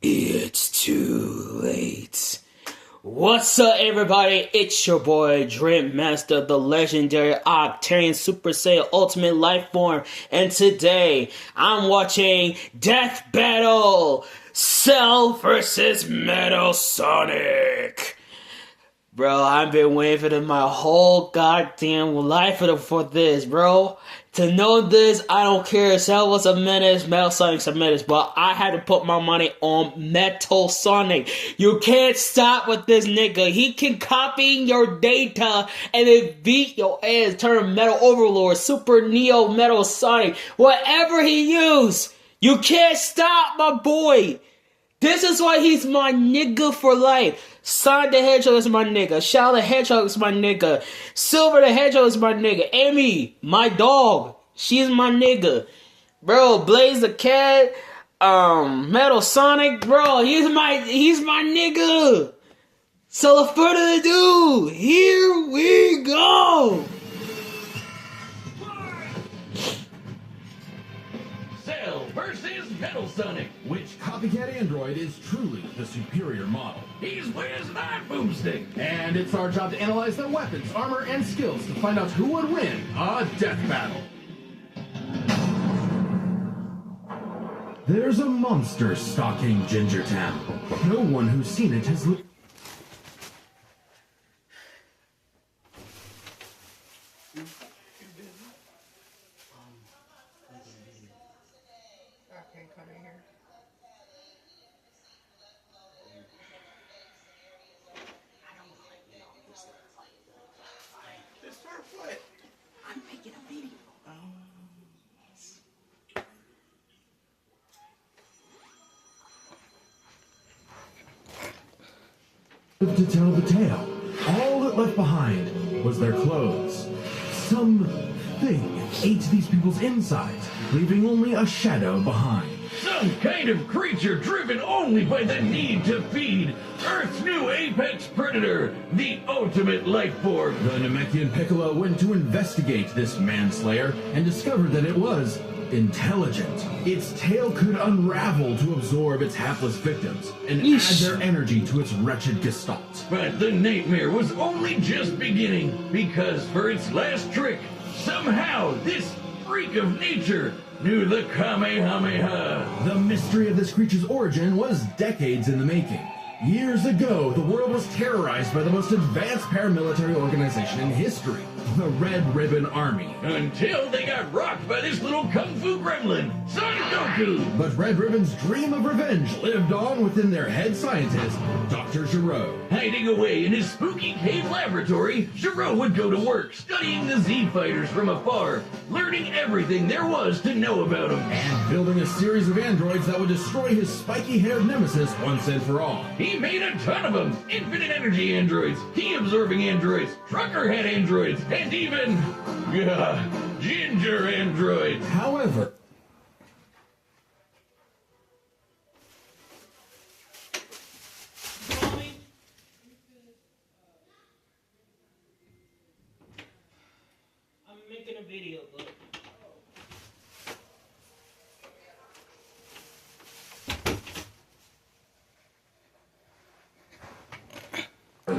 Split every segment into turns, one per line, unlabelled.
It's too late. What's up, everybody? It's your boy DripMaster, the legendary Octarian Super Saiyan Ultimate Life Form, and today I'm watching Death Battle Cell vs. Metal Sonic. Bro, I've been waiting for this my whole goddamn life for this, bro. To know this, I don't care. Cell was a menace, Metal Sonic's a menace, but I had to put my money on Metal Sonic. You can't stop with this nigga. He can copy your data and then beat your ass, turn Metal Overlord, Super Neo Metal Sonic, whatever he used. You can't stop my boy. This is why he's my nigga for life. Sonic the Hedgehog is my nigga. Shadow the Hedgehog is my nigga. Silver the Hedgehog is my nigga. Amy, my dog, she's my nigga. Bro, Blaze the Cat, Metal Sonic, bro, he's my nigga. So without further ado, here we go.
Cell versus Metal Sonic.
Which copycat android is truly the superior model?
He's with an eye boomstick.
And it's our job to analyze their weapons, armor, and skills to find out who would win a death battle. There's a monster stalking Gingertown. No one who's seen it has
Okay, come in here. This for what? I'm making a video.
to tell the tale. All that left behind was their clothes. Something ate these people's insides, leaving only a shadow behind.
Some kind of creature driven only by the need to feed. Earth's new apex predator, the ultimate life form.
The Namekian Piccolo went to investigate this manslayer and discovered that it was intelligent. Its tail could unravel to absorb its hapless victims and add their energy to its wretched gestalt.
But the nightmare was only just beginning, because for its last trick, somehow this freak of nature knew the Kamehameha.
The mystery of this creature's origin was decades in the making. Years ago, the world was terrorized by the most advanced paramilitary organization in history, the Red Ribbon Army.
Until they got rocked by this little kung fu gremlin, Son Goku.
But Red Ribbon's dream of revenge lived on within their head scientist, Dr. Giro.
Hiding away in his spooky cave laboratory, Giro would go to work studying the Z-Fighters from afar, learning everything there was to know about them.
And building a series of androids that would destroy his spiky-haired nemesis once and for all.
He made a ton of them. Infinite energy androids, key-absorbing androids, trucker head androids, and even, ginger androids.
However,
I'm making a video, but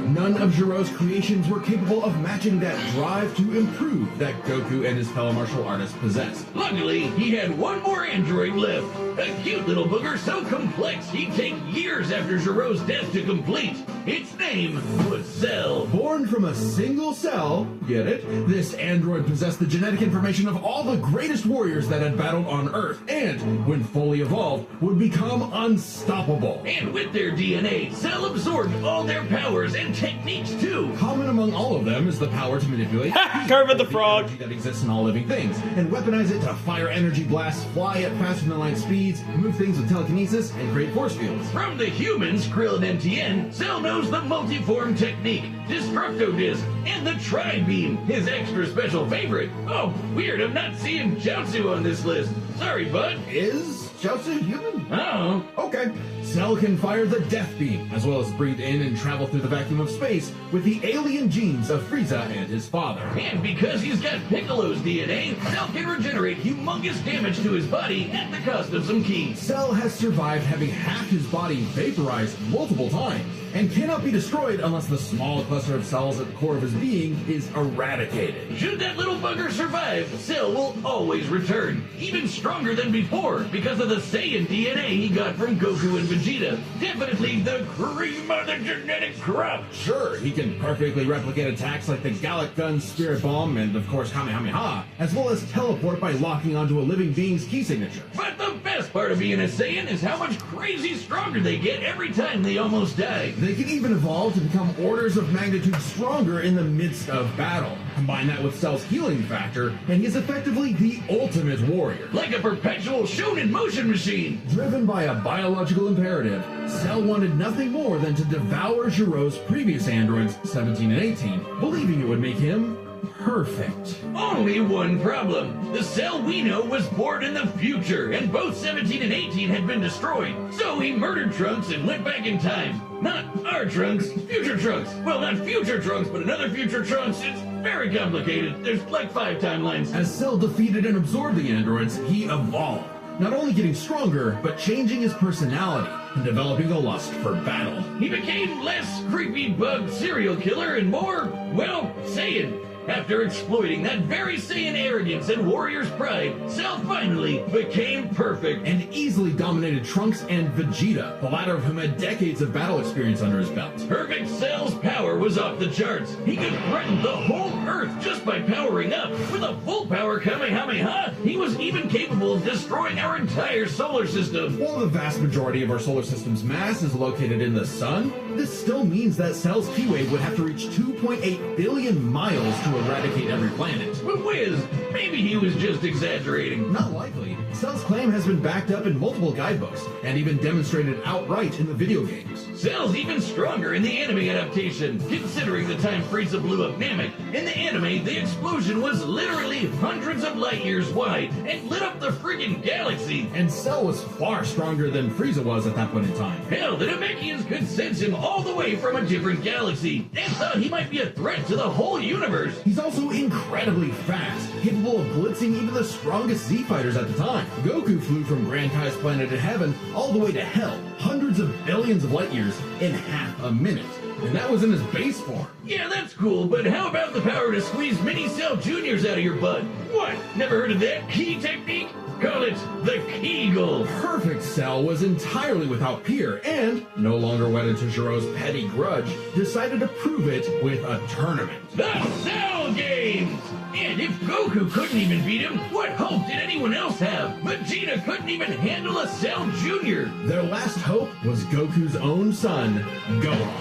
none of Giro's creations were capable of matching that drive to improve that Goku and his fellow martial artists possessed.
Luckily, he had one more android left. A cute little booger so complex he'd take years after Giro's death to complete. Its name was Cell.
Born from a single cell, get it? This android possessed the genetic information of all the greatest warriors that had battled on Earth, and, when fully evolved, would become unstoppable.
And with their DNA, Cell absorbed all their powers and techniques too.
Common among all of them is the power to manipulate
Kermit the Frog
energy that exists in all living things, and weaponize it to fire energy blasts, fly at faster than light speeds, move things with telekinesis, and create force fields.
From the humans, Krill and MTN, Cell knows the multiform technique, Destructo Disc, and the Tri-Beam, his extra special favorite. Oh, weird, I'm not seeing Jiaozu on this list. Sorry, bud.
Is Jiaozu human?
Oh.
Okay, Cell can fire the Death Beam, as well as breathe in and travel through the vacuum of space with the alien genes of Frieza and his father.
And because he's got Piccolo's DNA, Cell can regenerate humongous damage to his body at the cost of some keys.
Cell has survived having half his body vaporized multiple times, and cannot be destroyed unless the small cluster of cells at the core of his being is eradicated.
Should that little bugger survive, Cell will always return, even stronger than before, because of the Saiyan DNA he got from Goku and Vegeta. Definitely the cream of the genetic crop.
Sure, he can perfectly replicate attacks like the Gallic Gun, Spirit Bomb, and of course Kamehameha, as well as teleport by locking onto a living being's key signature.
But the best part of being a Saiyan is how much crazy stronger they get every time they almost die.
They can even evolve to become orders of magnitude stronger in the midst of battle. Combine that with Cell's healing factor, and he is effectively the ultimate warrior.
Like a perpetual shonen motion machine.
Driven by a biological imperative, Cell wanted nothing more than to devour Giro's previous androids, 17 and 18, believing it would make him perfect.
Only one problem. The Cell we know was born in the future, and both 17 and 18 had been destroyed. So he murdered Trunks and went back in time. Not our Trunks, future Trunks. Well, not future Trunks, but another future Trunks. It's very complicated. There's like 5 timelines.
As Cell defeated and absorbed the androids, he evolved. Not only getting stronger, but changing his personality and developing a lust for battle.
He became less creepy bug serial killer and more, well, Saiyan. After exploiting that very Saiyan arrogance and warrior's pride, Cell finally became perfect.
And easily dominated Trunks and Vegeta, the latter of whom had decades of battle experience under his belt.
Perfect Cell's power was off the charts. He could threaten the whole Earth just by powering up. With a full power Kamehameha, he was even capable of destroying our entire solar system.
While the vast majority of our solar system's mass is located in the sun, this still means that Cell's P-wave would have to reach 2.8 billion miles to eradicate every planet.
But Wiz, maybe he was just exaggerating.
Not likely. Cell's claim has been backed up in multiple guidebooks, and even demonstrated outright in the video games.
Cell's even stronger in the anime adaptation, considering the time Frieza blew up Namek. In the anime, the explosion was literally hundreds of light years wide and lit up the friggin' galaxy.
And Cell was far stronger than Frieza was at that point in time.
Hell, the Namekians could sense him all the way from a different galaxy and thought he might be a threat to the whole universe.
He's also incredibly fast, capable of blitzing even the strongest Z-fighters at the time. Goku flew from Grand Kai's planet in heaven all the way to hell, hundreds of billions of light years in half a minute. And that was in his base form.
Yeah, that's cool, but how about the power to squeeze mini Cell Juniors out of your butt? What? Never heard of that key technique? Call it the Kegel.
Perfect Cell was entirely without peer and, no longer wedded to Giro's petty grudge, decided to prove it with a tournament.
The Cell Games! And if Goku couldn't even beat him, what hope did anyone else have? Vegeta couldn't even handle a Cell Junior.
Their last hope was Goku's own son, Gohan.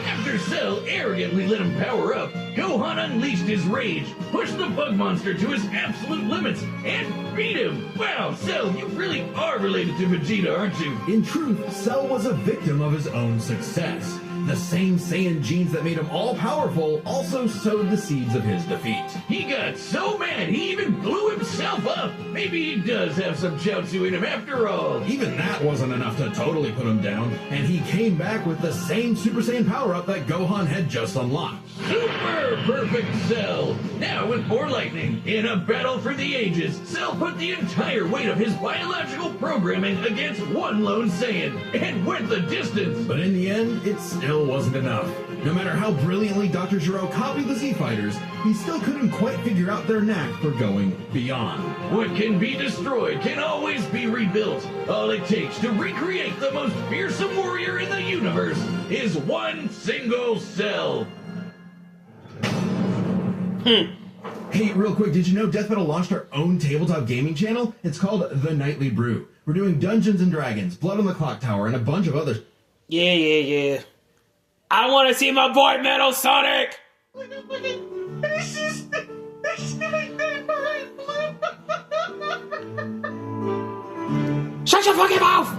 After Cell arrogantly let him power up, Gohan unleashed his rage, pushed the bug monster to his absolute limits, and beat him. Wow, Cell, you really are related to Vegeta, aren't you?
In truth, Cell was a victim of his own success. The same Saiyan genes that made him all-powerful also sowed the seeds of his defeat.
He got so mad he even blew himself up. Maybe he does have some Chaozu in him after all.
Even that wasn't enough to totally put him down, and he came back with the same Super Saiyan power-up that Gohan had just unlocked.
Super perfect Cell! Now with more lightning, in a battle for the ages, Cell put the entire weight of his biological programming against one lone Saiyan, and went the distance.
But in the end, it still wasn't enough. No matter how brilliantly Dr. Gero copied the Z-Fighters, he still couldn't quite figure out their knack for going beyond.
What can be destroyed can always be rebuilt. All it takes to recreate the most fearsome warrior in the universe is one single Cell.
Hey, real quick, did you know Death Metal launched our own tabletop gaming channel? It's called The Nightly Brew. We're doing Dungeons and Dragons, Blood on the Clock Tower, and a bunch of others.
Yeah. I want to see my boy Metal Sonic! Shut your fucking mouth!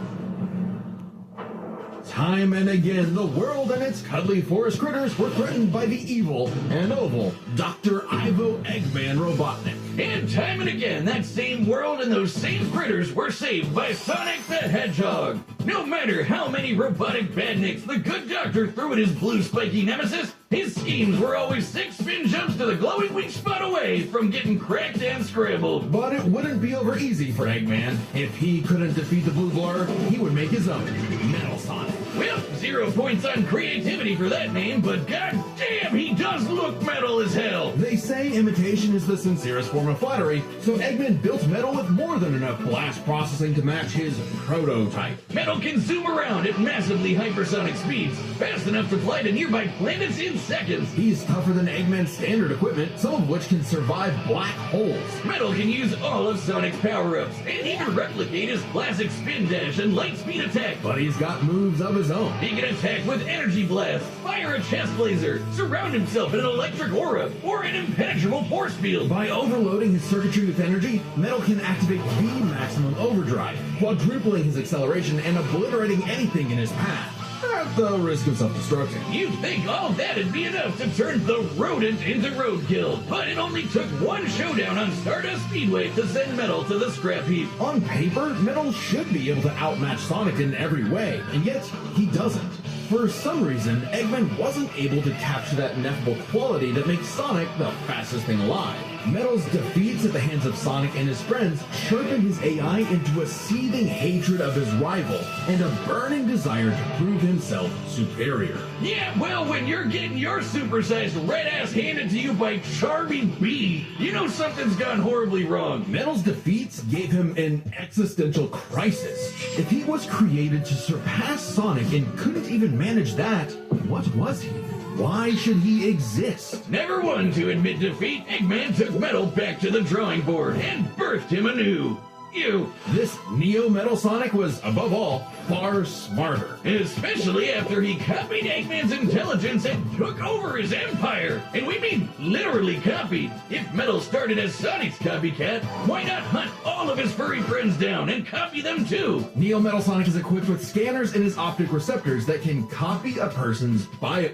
Time and again, the world and its cuddly forest critters were threatened by the evil and oval Dr. Ivo Eggman Robotnik.
And time and again, that same world and those same critters were saved by Sonic the Hedgehog. No matter how many robotic badniks the good doctor threw at his blue spiky nemesis, his schemes were always 6 spin jumps to the glowing weak spot away from getting cracked and scrambled.
But it wouldn't be over easy for Eggman. If he couldn't defeat the blue blur, he would make his own Metal Sonic.
Well, 0 points on creativity for that name, but god damn, he does look metal as hell.
They say imitation is the sincerest form of flattery, so Eggman built Metal with more than enough blast processing to match his prototype.
Metal can zoom around at massively hypersonic speeds, fast enough to fly to nearby planets in seconds.
He's tougher than Eggman's standard equipment, some of which can survive black holes.
Metal can use all of Sonic's power-ups, and even replicate his classic spin dash and light speed attack.
But he's got moves of his own.
He can attack with energy blast, fire a chest laser, surround himself in an electric aura, or an impenetrable force field.
By overloading his circuitry with energy, Metal can activate V maximum overdrive, quadrupling his acceleration and obliterating anything in his path, at the risk of self-destruction.
You'd think all that'd be enough to turn the rodent into roadkill, but it only took one showdown on Stardust Speedway to send Metal to the scrap heap.
On paper, Metal should be able to outmatch Sonic in every way, and yet he doesn't. For some reason, Eggman wasn't able to capture that ineffable quality that makes Sonic the fastest thing alive. Metal's defeats at the hands of Sonic and his friends sharpened his AI into a seething hatred of his rival and a burning desire to prove himself superior.
Yeah, well, when you're getting your supersized red ass handed to you by Charmy B, you know something's gone horribly wrong.
Metal's defeats gave him an existential crisis. If he was created to surpass Sonic and couldn't even manage that, what was he? Why should he exist?
Never one to admit defeat, Eggman took Metal back to the drawing board and birthed him anew.
This Neo Metal Sonic was, above all, far smarter.
Especially after he copied Eggman's intelligence and took over his empire. And we mean literally copied. If Metal started as Sonic's copycat, why not hunt all of his furry friends down and copy them too?
Neo Metal Sonic is equipped with scanners in his optic receptors that can copy a person's bio...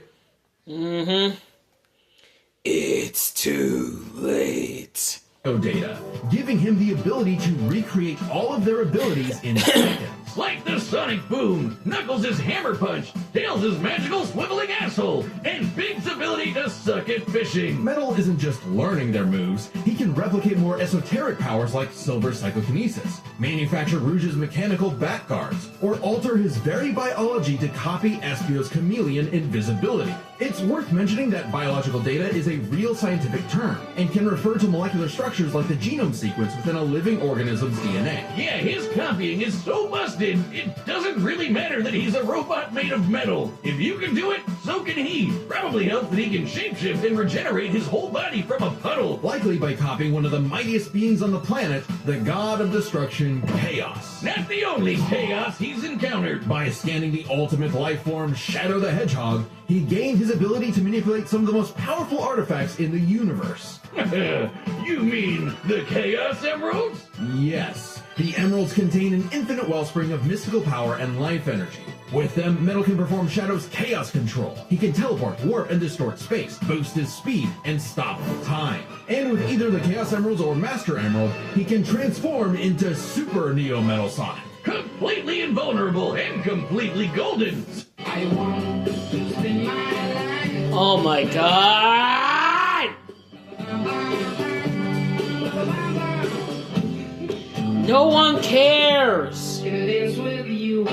It's too late.
Data, giving him the ability to recreate all of their abilities in seconds.
Like the Sonic Boom, Knuckles' Hammer Punch, Tails' magical swiveling asshole, and Big's ability to suck at fishing.
Metal isn't just learning their moves, he can replicate more esoteric powers like Silver Psychokinesis, manufacture Rouge's mechanical bat guards, or alter his very biology to copy Espio's chameleon invisibility. It's worth mentioning that biological data is a real scientific term, and can refer to molecular structures like the genome sequence within a living organism's DNA.
Yeah, his copying is so busted, it doesn't really matter that he's a robot made of metal. If you can do it, so can he. Probably helps that he can shapeshift and regenerate his whole body from a puddle.
Likely by copying one of the mightiest beings on the planet, the god of destruction, Chaos.
Not the only chaos he's encountered.
By scanning the ultimate life form, Shadow the Hedgehog, he gained his ability to manipulate some of the most powerful artifacts in the universe.
You mean the Chaos Emeralds?
Yes. The emeralds contain an infinite wellspring of mystical power and life energy. With them, Metal can perform Shadow's chaos control. He can teleport, warp, and distort space, boost his speed, and stop time. And with either the Chaos Emeralds or Master Emerald, he can transform into Super Neo Metal Sonic.
Completely invulnerable and completely golden.
I want to spend my life.
Oh my god! No one cares!
Can dance with you.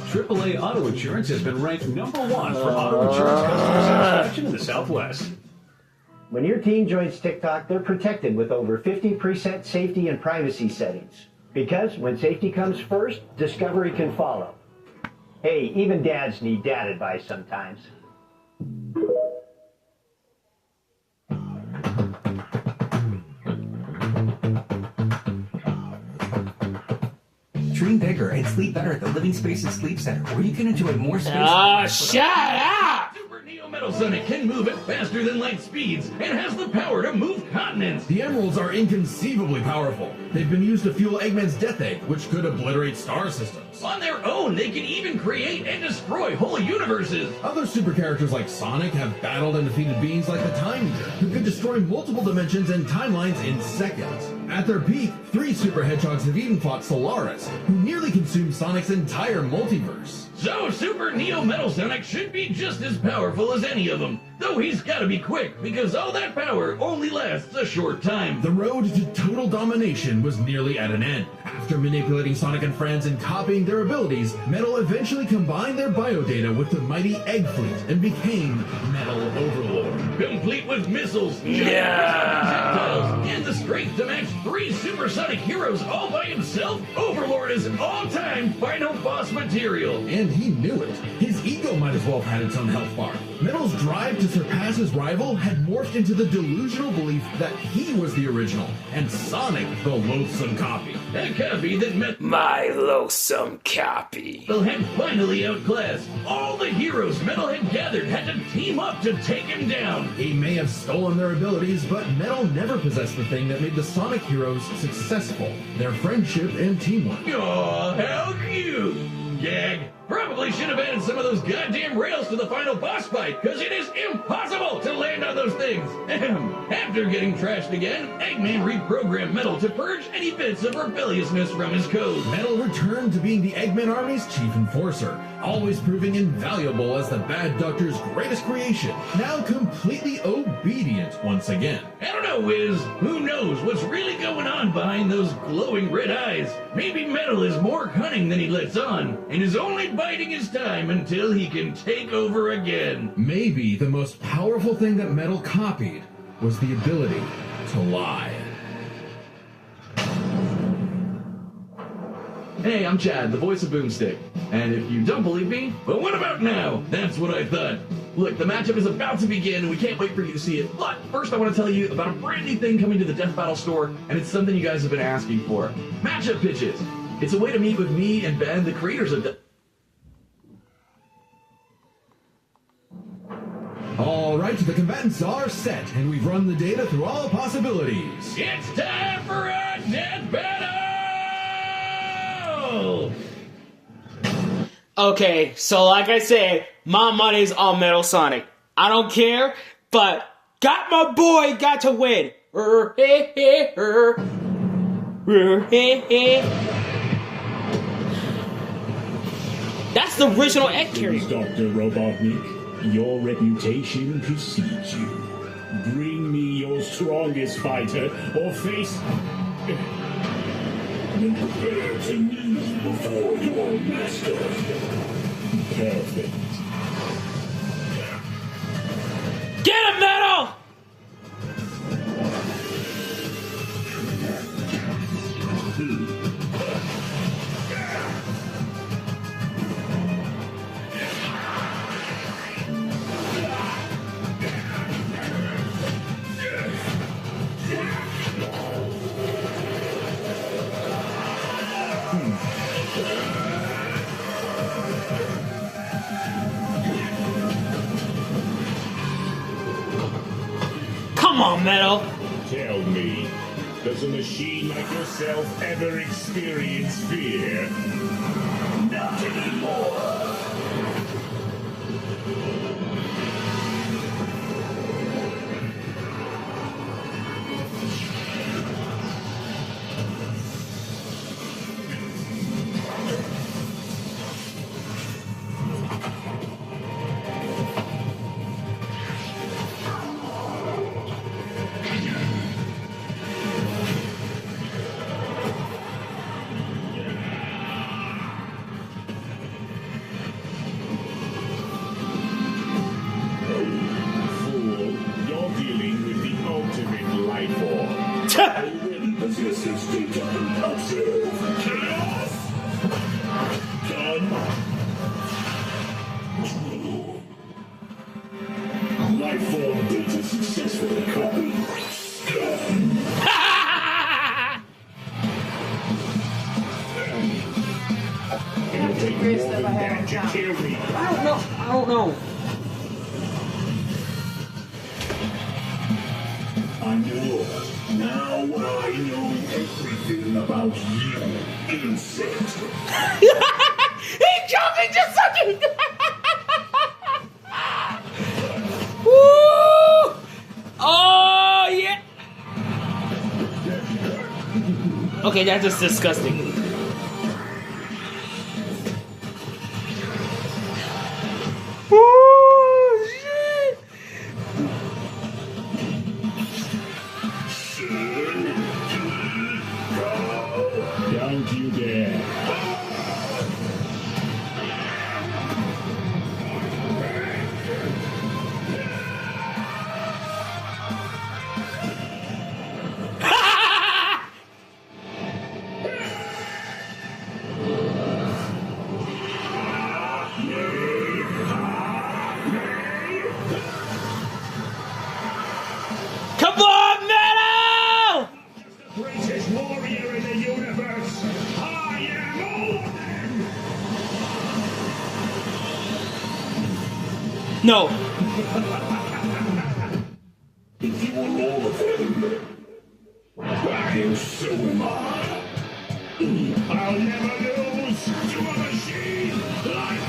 AAA Auto Insurance has been ranked #1 for auto insurance customer satisfaction in the Southwest.
When your teen joins TikTok, they're protected with over 50% safety and privacy settings. Because when safety comes first, discovery can follow. Hey, even dads need dad advice sometimes.
Dream bigger and sleep better at the Living Spaces Sleep Center, where you can enjoy more space.
Shut up!
Super Neo Metal Metal Sonic can move at faster than light speeds and has the power to move continents.
The emeralds are inconceivably powerful. They've been used to fuel Eggman's Death Egg, which could obliterate star systems.
On their own, they can even create and destroy whole universes.
Other super characters like Sonic have battled and defeated beings like the Time Eater, who could destroy multiple dimensions and timelines in seconds. At their peak, 3 super hedgehogs have even fought Solaris, who nearly consumed Sonic's entire multiverse.
So Super Neo Metal Sonic should be just as powerful as any of them, though he's gotta be quick because all that power only lasts a short time.
The road to total domination was nearly at an end. After manipulating Sonic and friends and copying their abilities, Metal eventually combined their biodata with the mighty Egg Fleet and became Metal Overlord.
Complete with missiles, projectiles, and the strength to match 3 supersonic heroes all by himself, Overlord is all-time final boss material.
And he knew it. His ego might as well have had its own health bar. Metal's drive to surpass his rival had morphed into the delusional belief that he was the original, and Sonic the loathsome copy.
A copy that met
My loathsome copy.
Metal had finally outclassed. All the heroes Metal had gathered had to team up to take him down.
He may have stolen their abilities, but Metal never possessed the thing that made the Sonic heroes successful: their friendship and teamwork.
Aw, how cute! Gag. Probably should have added some of those goddamn rails to the final boss fight, because it is impossible to land on those things. After getting trashed again, Eggman reprogrammed Metal to purge any bits of rebelliousness from his code.
Metal returned to being the Eggman Army's chief enforcer, always proving invaluable as the Bad Doctor's greatest creation, now completely obedient once again.
I don't know, Wiz. Who knows what's really going on behind those glowing red eyes? Maybe Metal is more cunning than he lets on, and is only biding his time until he can take over again.
Maybe the most powerful thing that Metal copied was the ability to lie.
Hey, I'm Chad, the voice of Boomstick. And if you don't believe me, well, what about now? That's what I thought. Look, the matchup is about to begin, and we can't wait for you to see it. But first, I want to tell you about a brand new thing coming to the Death Battle store, and it's something you guys have been asking for. Matchup pitches. It's a way to meet with me and Ben, the creators of
All right, the combatants are set, and we've run the data through all possibilities.
It's time for a Death Battle!
Okay, so like I said, my money's on Metal Sonic. I don't care, but got my boy got to win. That's the original egg carrier.
Dr. Robotnik, your reputation precedes you. Bring me your strongest fighter, or face... Prepare to kneel before your master. Perfect.
Get him, Metal! Come on, Metal.
Tell me, does a machine like yourself ever experience fear? Not anymore.
I don't know.
I know. Now I know everything about you, insect.
He jumping just sucking. Woo! Oh yeah. Okay, that's just disgusting. Oh shit!
Don't you dare.
Come on, Metal!
Greatest warrior in the universe. I am all of them.
No.
If you are all of them, and so am I. I'll never lose to a machine like...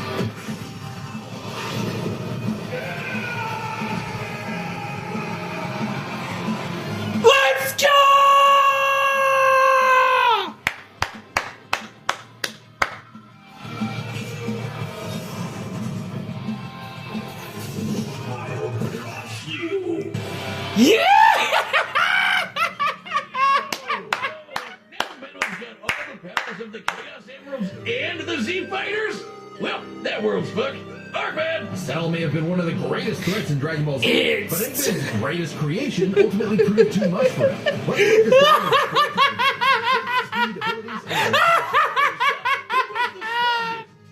Let's go!
I'll crush you.
Yeah!
Now Metal's got all the powers of the Chaos Emeralds and the Z Fighters? Well, that world's fucked. Our bad.
Cell may have been one of the greatest threats in Dragon Ball Z,
It's-
but Eggman's greatest creation ultimately proved too much for him. Let's break this down into speed, abilities, and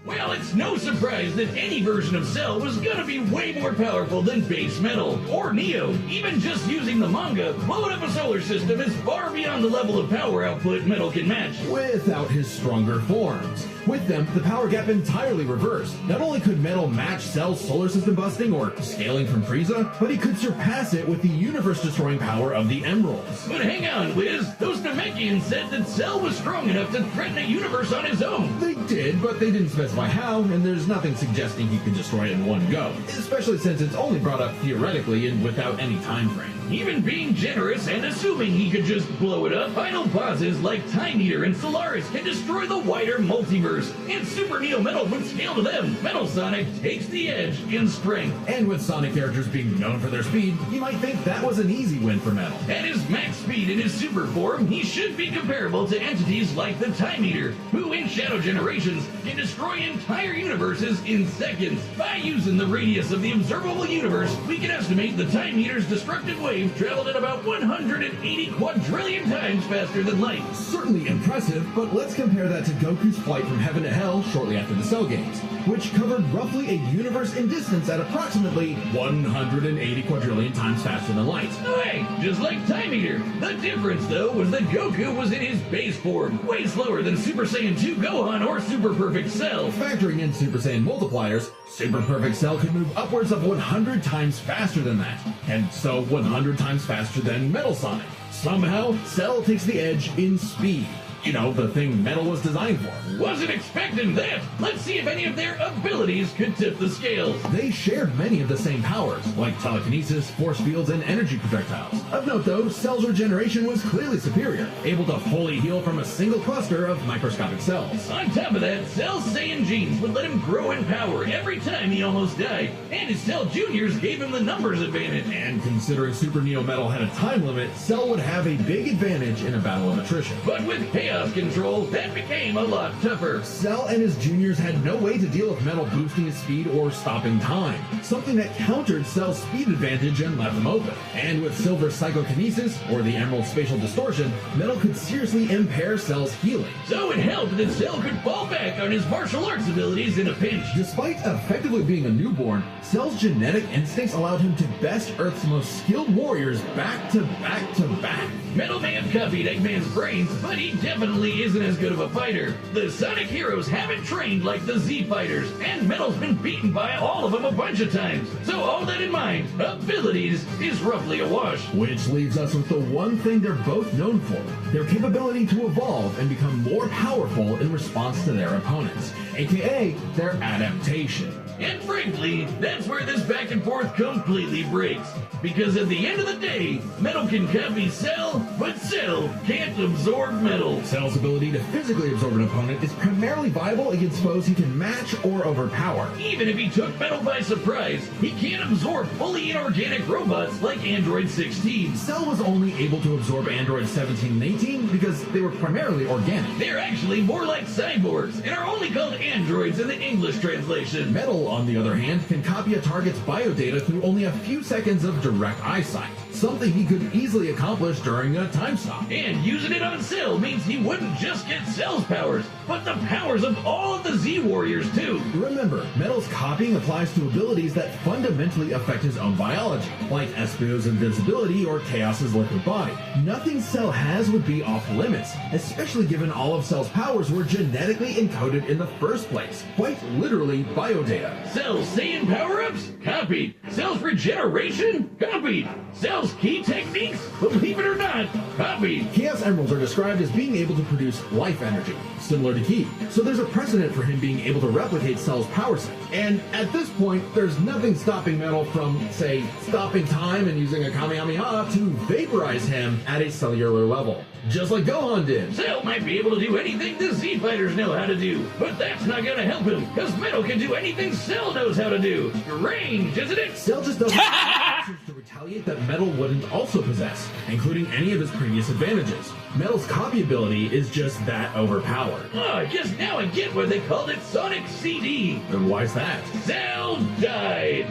Well, it's no surprise that any version of Cell was gonna be way more powerful than base Metal or Neo. Even just using the manga, blowing up a solar system is far beyond the level of power output Metal can match.
without his stronger forms. With them, the power gap entirely reversed. Not only could Metal match Cell's solar system busting or scaling from Frieza, but he could surpass it with the universe-destroying power of the Emeralds.
But hang on, Wiz. Those Namekians said that Cell was strong enough to threaten a universe on his own.
They did, but they didn't specify how, and there's nothing suggesting he could destroy it in one go, especially since it's only brought up theoretically and without any time frame.
Even being generous and assuming he could just blow it up, final bosses like Time Eater and Solaris can destroy the wider multiverse, and Super Neo Metal would scale to them. Metal Sonic takes the edge in strength.
And with Sonic characters being known for their speed, you might think that was an easy win for Metal.
At his max speed in his super form, he should be comparable to entities like the Time Eater, who in Shadow Generations can destroy entire universes in seconds. By using the radius of the observable universe, we can estimate the Time Eater's destructive wave traveled at about 180 quadrillion times faster than light.
Certainly impressive, but let's compare that to Goku's flight from heaven to hell shortly after the Cell Games, which covered roughly a universe in distance at approximately 180 quadrillion times faster than light.
Hey, just like Time Eater. The difference, though, was that Goku was in his base form, way slower than Super Saiyan 2 Gohan or Super Perfect Cell.
Factoring in Super Saiyan multipliers, Super Perfect Cell could move upwards of 100 times faster than that, and so 100 times faster than Metal Sonic. Somehow, Cell takes the edge in speed. You know, the thing Metal was designed for.
Wasn't expecting that. Let's see if any of their abilities could tip the scales.
They shared many of the same powers, like telekinesis, force fields, and energy projectiles. Of note though, Cell's regeneration was clearly superior, able to fully heal from a single cluster of microscopic cells.
On top of that, Cell's Saiyan genes would let him grow in power every time he almost died, and his Cell Juniors gave him the numbers advantage.
And considering Super Neo Metal had a time limit, Cell would have a big advantage in a battle of attrition.
But with Chaos Control, that became a lot tougher.
Cell and his juniors had no way to deal with Metal boosting his speed or stopping time, something that countered Cell's speed advantage and left him open. And with Silver's psychokinesis, or the Emerald spatial distortion, Metal could seriously impair Cell's healing.
So it helped that Cell could fall back on his martial arts abilities in a pinch.
Despite effectively being a newborn, Cell's genetic instincts allowed him to best Earth's most skilled warriors back to back to back.
Metal may have copied Eggman's brains, but he definitely definitely isn't as good of a fighter. The Sonic heroes haven't trained like the Z fighters, and Metal's been beaten by all of them a bunch of times. So all that in mind, abilities is roughly a wash.
Which leaves us with the one thing they're both known for, their capability to evolve and become more powerful in response to their opponents, aka their adaptation.
And frankly, that's where this back and forth completely breaks. Because at the end of the day, Metal can copy Cell, but Cell can't absorb Metal.
Cell's ability to physically absorb an opponent is primarily viable against foes he can match or overpower.
Even if he took Metal by surprise, he can't absorb fully inorganic robots like Android 16.
Cell was only able to absorb Android 17 and 18 because they were primarily organic.
They're actually more like cyborgs, and are only called androids in the English translation.
Metal, on the other hand, can copy a target's biodata through only a few seconds of direct eyesight, something he could easily accomplish during a time stop.
And using it on Cell means he wouldn't just get Cell's powers, but the powers of all of the Z Warriors too.
Remember, Metal's copying applies to abilities that fundamentally affect his own biology, like Espio's invincibility or Chaos's liquid body. Nothing Cell has would be off limits, especially given all of Cell's powers were genetically encoded in the first place, quite literally biodata.
Cell's Saiyan power-ups? Copied. Cell's regeneration? Copied. Cell's key techniques? Believe it or not, copied.
Chaos Emeralds are described as being able to produce life energy, similar to Ki, so there's a precedent for him being able to replicate Cell's power set. And at this point, there's nothing stopping Metal from, say, stopping time and using a Kamehameha to vaporize him at a cellular level, just like Gohan did.
Cell might be able to do anything the Z Fighters know how to do, but that's not gonna help him, because Metal can do anything Cell knows how to do. Range, isn't it?
Cell just doesn't have options to retaliate that Metal wouldn't also possess, including any of his previous advantages. Metal's copy ability is just that overpowered.
Oh, I guess now I get why they called it Sonic CD.
And why's that?
Cell died.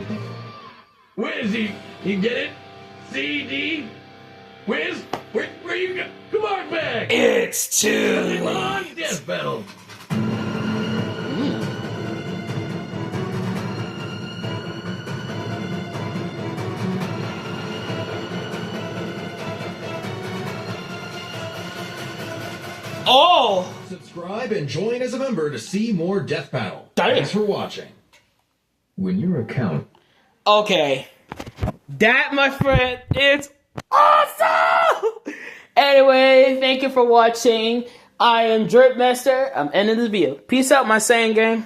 Where is he? You get it? CD? Where's... Where you go? Come on back!
It's too
Come on,
late.
Death Battle!
Oh!
Subscribe and join as a member to see more Death Battle.
Damn.
Thanks for watching. When your account...
Okay. That, my friend, is awesome! Anyway, thank you for watching. I am DripMaster. I'm ending this video. Peace out, my Saiyan gang.